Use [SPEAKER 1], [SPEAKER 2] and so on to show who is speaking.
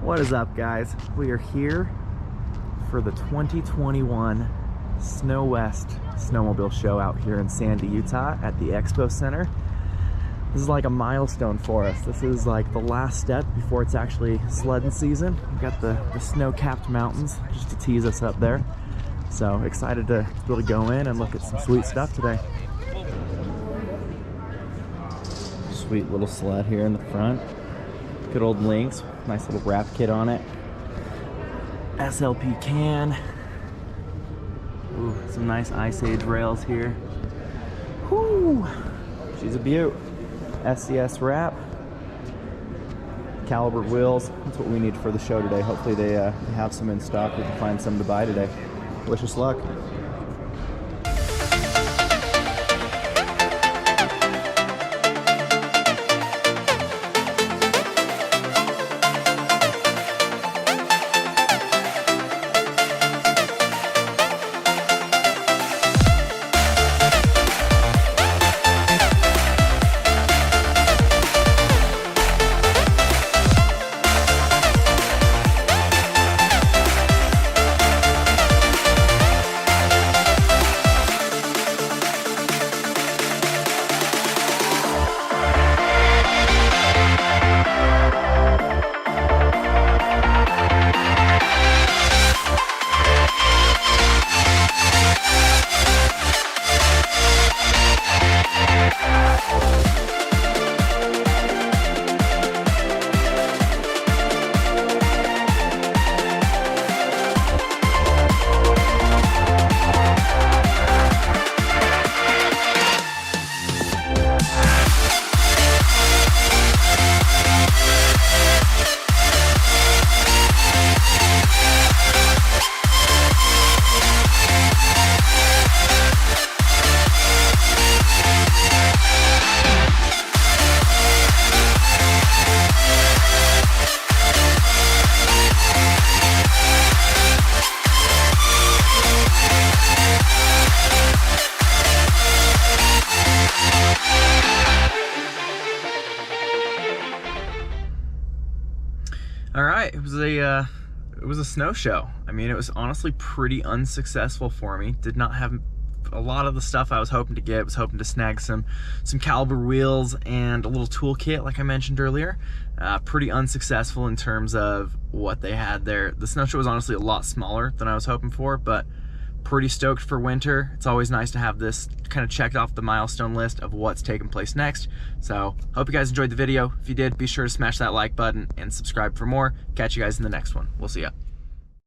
[SPEAKER 1] What is up, guys? We are here for the 2021 Snow West Snowmobile Show out here in Sandy, Utah at the Expo Center. This is like a milestone for us. This is like the last step before it's actually sledding season. We've got the snow-capped mountains just to tease us up there. So excited to be able to go in and look at some sweet stuff today. Sweet little sled here in the front. Good old links, nice little wrap kit on it. SLP can. Ooh, some nice Ice Age rails here. Whoo! She's a beaut. SCS wrap. Caliber wheels. That's what we need for the show today. Hopefully they have some in stock. We can find some to buy today. Wish us luck. All right, it was a snow show. I mean, it was honestly pretty unsuccessful for me. Did not have a lot of the stuff I was hoping to get. Was hoping to snag some caliber wheels and a little toolkit, like I mentioned earlier. Pretty unsuccessful in terms of what they had there. The snow show was honestly a lot smaller than I was hoping for, but pretty stoked for winter. It's always nice to have this kind of checked off the milestone list of what's taking place next. So hope you guys enjoyed the video. If you did, be sure to smash that like button and subscribe for more. Catch you guys in the next one. We'll see ya.